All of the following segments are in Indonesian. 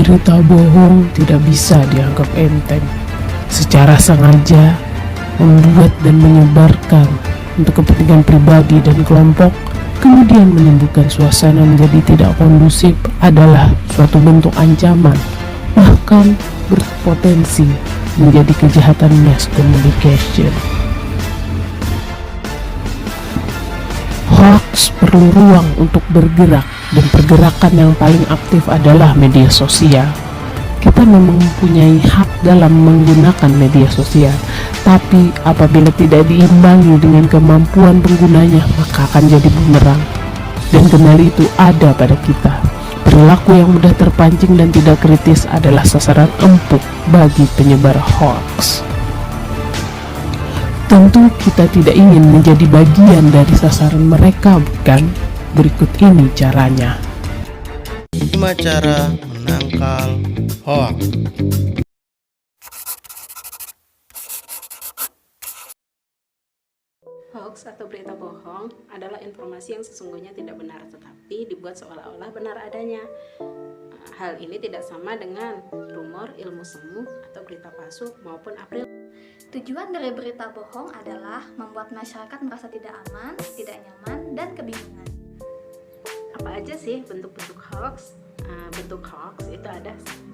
Berita bohong tidak bisa dianggap enteng. Secara sengaja membuat dan menyebarkan untuk kepentingan pribadi dan kelompok, kemudian menimbulkan suasana menjadi tidak kondusif adalah suatu bentuk ancaman, bahkan berpotensi menjadi kejahatan mass communication. Hoax perlu ruang untuk bergerak, dan pergerakan yang paling aktif adalah media sosial. Kita memang mempunyai hak dalam menggunakan media sosial, tapi apabila tidak diimbangi dengan kemampuan penggunanya, maka akan jadi bumerang. Dan kendali itu ada pada kita. Perilaku yang mudah terpancing dan tidak kritis adalah sasaran empuk bagi penyebar hoax. Tentu kita tidak ingin menjadi bagian dari sasaran mereka, bukan? Berikut ini caranya. 5 cara menangkal hoax. Hoax atau berita bohong adalah informasi yang sesungguhnya tidak benar tetapi dibuat seolah-olah benar adanya. Hal ini tidak sama dengan rumor, ilmu semu, atau berita palsu maupun April. Tujuan dari berita bohong adalah membuat masyarakat merasa tidak aman, tidak nyaman, dan kebingungan. Apa aja sih bentuk-bentuk hoax? Bentuk hoax itu ada 1,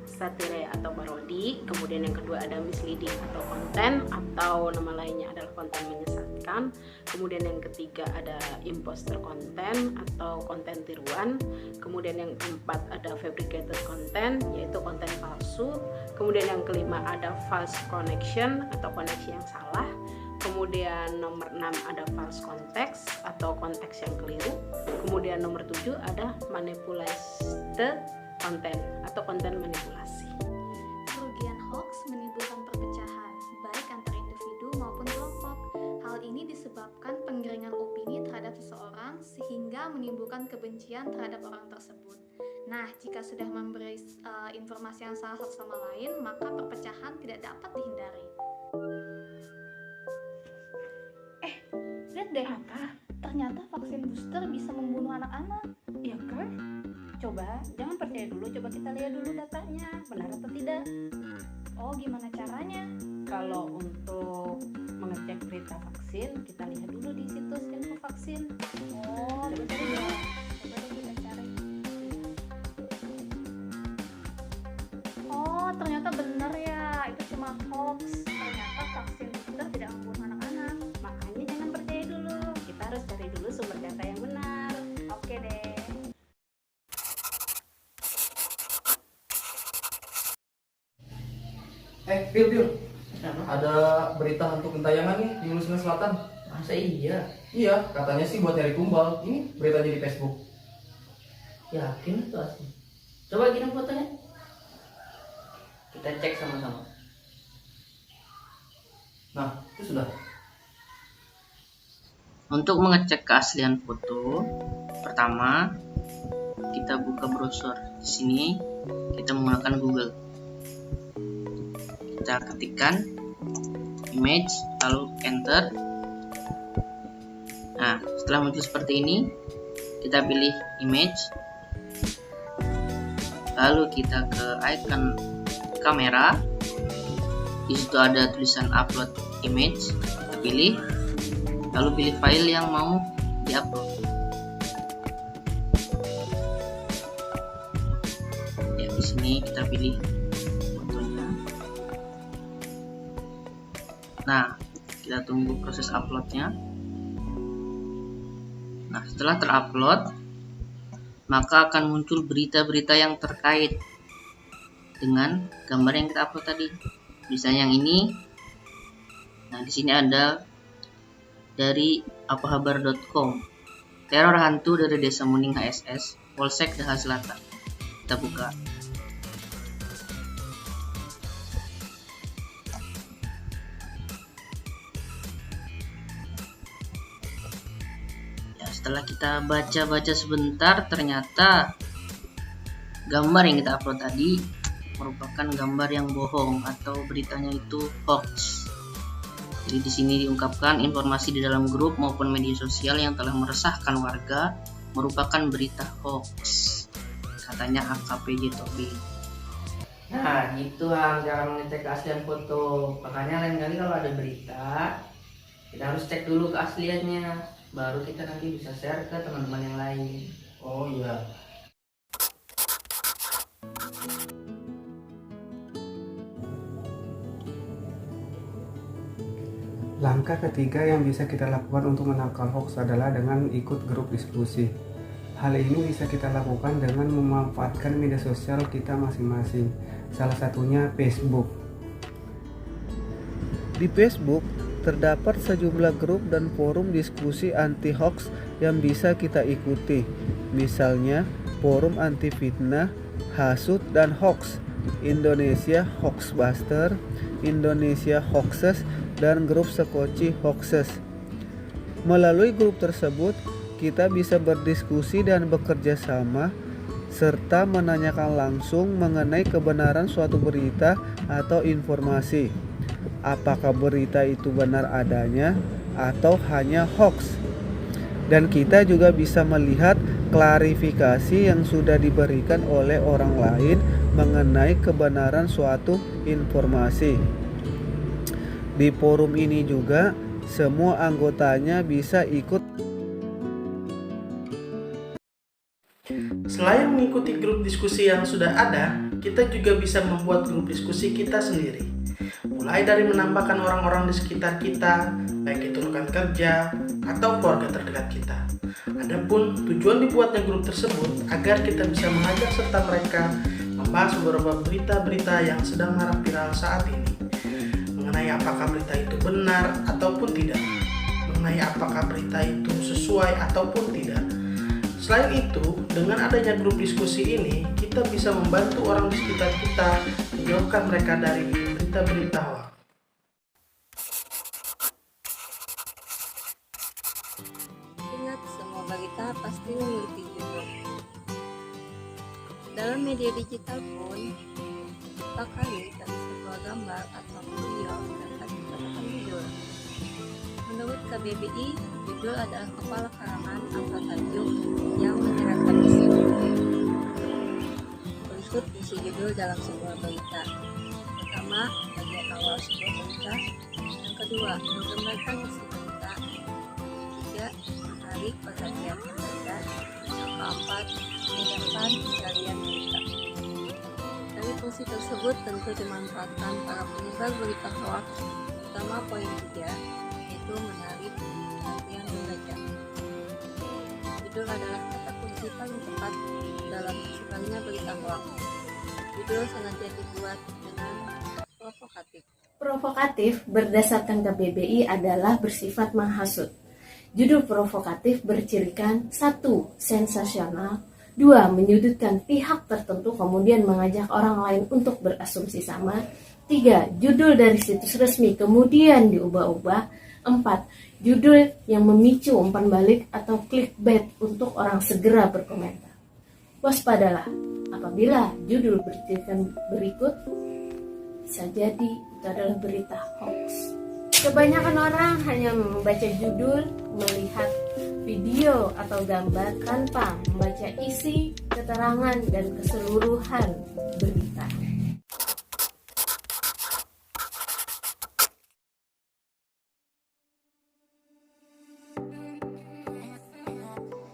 satire atau parodi, kemudian yang kedua ada misleading atau konten, atau nama lainnya adalah konten menyesatkan, kemudian yang ketiga ada imposter konten atau konten tiruan, kemudian yang keempat ada fabricated content yaitu konten palsu, kemudian yang kelima ada false connection atau koneksi yang salah, kemudian nomor 6 ada false context atau konteks yang keliru, kemudian nomor 7 ada manipulated konten atau konten manipulasi. Kerugian hoax menimbulkan perpecahan, baik antar individu maupun kelompok. Hal ini disebabkan penggiringan opini terhadap seseorang sehingga menimbulkan kebencian terhadap orang tersebut. Nah, jika sudah memberi informasi yang salah satu sama lain, maka perpecahan tidak dapat dihindari. Lihat deh, ternyata vaksin booster bisa membunuh anak-anak. Ya kan? Coba, jangan percaya dulu, coba kita lihat dulu datanya, benar atau tidak. Oh, gimana caranya? Kalau untuk mengecek berita vaksin, kita lihat dulu di situs info vaksin. Oh, betul ya. Coba deh kita cari. Oh, ternyata benar ya, itu cuma hoax. Ternyata vaksin booster tidak membunuh anak-anak. Makanya jangan percaya dulu, kita harus cari dulu sumber data yang benar. Oke deh. Bil, ada berita hantu gentayangan nih di Sulawesi Selatan. Masa iya? Iya, katanya sih buat nyari tumbal. Ini beritanya di Facebook. Yakin itu asli? Coba kirim fotonya. Kita cek sama-sama. Nah, itu sudah. Untuk mengecek keaslian foto, pertama kita buka browser. Di sini kita menggunakan Google. Kita ketikkan image lalu enter. Nah, setelah muncul seperti ini, kita pilih image, lalu kita ke icon kamera. Di situ ada tulisan upload image, kita pilih, lalu pilih file yang mau diupload. Ya, di sini kita pilih fotonya. Nah, kita tunggu proses uploadnya. Nah, setelah terupload, maka akan muncul berita-berita yang terkait dengan gambar yang kita upload tadi. Misalnya yang ini. Nah, di sini ada dari apahabar.com. Teror hantu dari Desa Muning HSS, Polsek Daha Selatan. Kita buka. Setelah kita baca-baca sebentar, ternyata gambar yang kita upload tadi merupakan gambar yang bohong atau beritanya itu hoax. Jadi di sini diungkapkan informasi di dalam grup maupun media sosial yang telah meresahkan warga merupakan berita hoax. katanya AKPJ Topi. Nah gitu cara mengecek keaslian foto. Makanya lain kali kalau ada berita kita harus cek dulu keasliannya, baru kita nanti bisa share ke teman-teman yang lain. Oh iya. Langkah ketiga yang bisa kita lakukan untuk menangkal hoax adalah dengan ikut grup diskusi. Hal ini bisa kita lakukan dengan memanfaatkan media sosial kita masing-masing, salah satunya Facebook. Di Facebook, terdapat sejumlah grup dan forum diskusi anti-hoax yang bisa kita ikuti. Misalnya, Forum Anti Fitnah, Hasut dan Hoax, Indonesia Hoaxbuster, Indonesia Hoaxes, dan grup Sekoci Hoaxes. Melalui grup tersebut, kita bisa berdiskusi dan bekerja sama, serta menanyakan langsung mengenai kebenaran suatu berita atau informasi. Apakah berita itu benar adanya atau hanya hoax? Dan kita juga bisa melihat klarifikasi yang sudah diberikan oleh orang lain mengenai kebenaran suatu informasi. Di forum ini juga semua anggotanya bisa ikut. Selain mengikuti grup diskusi yang sudah ada, kita juga bisa membuat grup diskusi kita sendiri. Mulai dari menambahkan orang-orang di sekitar kita, baik itu rekan kerja atau keluarga terdekat kita. Adapun tujuan dibuatnya grup tersebut agar kita bisa mengajak serta mereka membahas beberapa berita-berita yang sedang marak viral saat ini. Mengenai apakah berita itu benar ataupun tidak, mengenai apakah berita itu sesuai ataupun tidak. Selain itu, dengan adanya grup diskusi ini, kita bisa membantu orang di sekitar kita menjauhkan mereka dari berita-berita hoax. Ingat, semua berita pasti memiliki judul. Dalam media digital pun, tak kali dari sebuah gambar atau video dapat dikatakan judul. Menurut KBBI, judul adalah kepala karangan atau tajuk yang menyeratkan isi. Berikut isi judul dalam sebuah berita. Pertama, bagian awal sebuah berita. Yang kedua, menggambarkan isi berita. Ketiga, menarik perhatian pembaca. Yang keempat, memudahkan pencarian berita. Dari fungsi tersebut tentu dimanfaatkan para penyebar berita hoax, terutama poin 3, yaitu menarik perhatian pembaca. Judul adalah kata kunci paling tepat dalam tersebarnya berita hoax. Judul sengaja dibuat dengan provokatif. Provokatif berdasarkan KBBI adalah bersifat menghasut. Judul provokatif bercirikan 1. Sensasional, 2. Menyudutkan pihak tertentu kemudian mengajak orang lain untuk berasumsi sama, 3. Judul dari situs resmi kemudian diubah-ubah, 4. Judul yang memicu umpan balik atau clickbait untuk orang segera berkomentar. Waspadalah, apabila judul bercirikan berikut, bisa jadi itu adalah berita hoax. Kebanyakan orang hanya membaca judul, melihat video atau gambar tanpa membaca isi, keterangan, dan keseluruhan berita.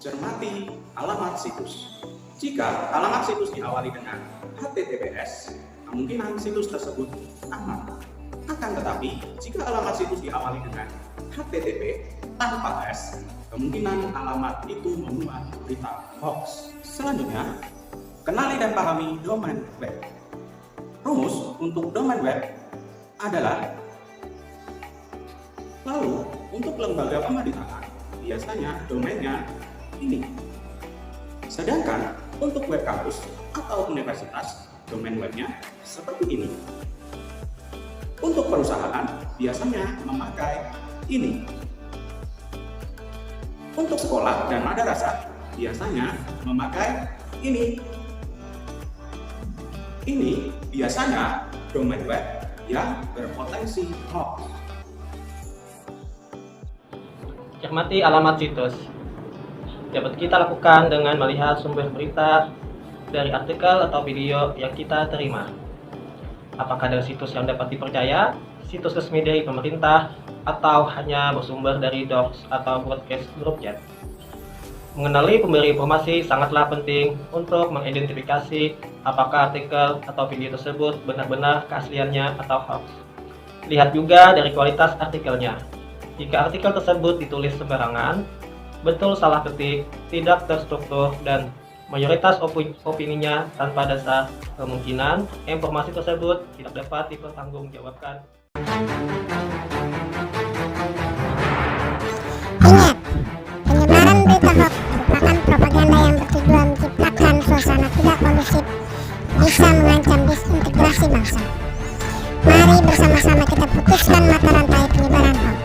Cermati alamat situs. Jika alamat situs diawali dengan HTTPS, kemungkinan situs tersebut aman. Akan tetapi, jika alamat situs diawali dengan HTTP tanpa S, kemungkinan alamat itu memuat berita hoax. Selanjutnya, kenali dan pahami domain web. Rumus untuk domain web adalah: lalu, untuk lembaga pemerintahan, biasanya domainnya ini. Sedangkan untuk web kampus atau universitas, domain webnya seperti ini. Untuk perusahaan, biasanya memakai ini. Untuk sekolah dan madrasah, biasanya memakai ini. Ini biasanya domain web yang berpotensi hoax. Cermati alamat situs. Dapat kita lakukan dengan melihat sumber berita, dari artikel atau video yang kita terima. Apakah dari situs yang dapat dipercaya, situs resmi dari pemerintah, atau hanya bersumber dari docs atau broadcast grup chat. Mengenali pemberi informasi sangatlah penting untuk mengidentifikasi apakah artikel atau video tersebut benar-benar keasliannya atau hoax. Lihat juga dari kualitas artikelnya. Jika artikel tersebut ditulis sembarangan, betul salah ketik, tidak terstruktur, dan mayoritas opininya tanpa dasar, kemungkinan informasi tersebut tidak dapat dipertanggungjawabkan. Ingat, penyebaran berita hoax merupakan propaganda yang bertujuan menciptakan suasana tidak kondusif, bisa mengancam disintegrasi bangsa. Mari bersama-sama kita putuskan mata rantai penyebaran hoax.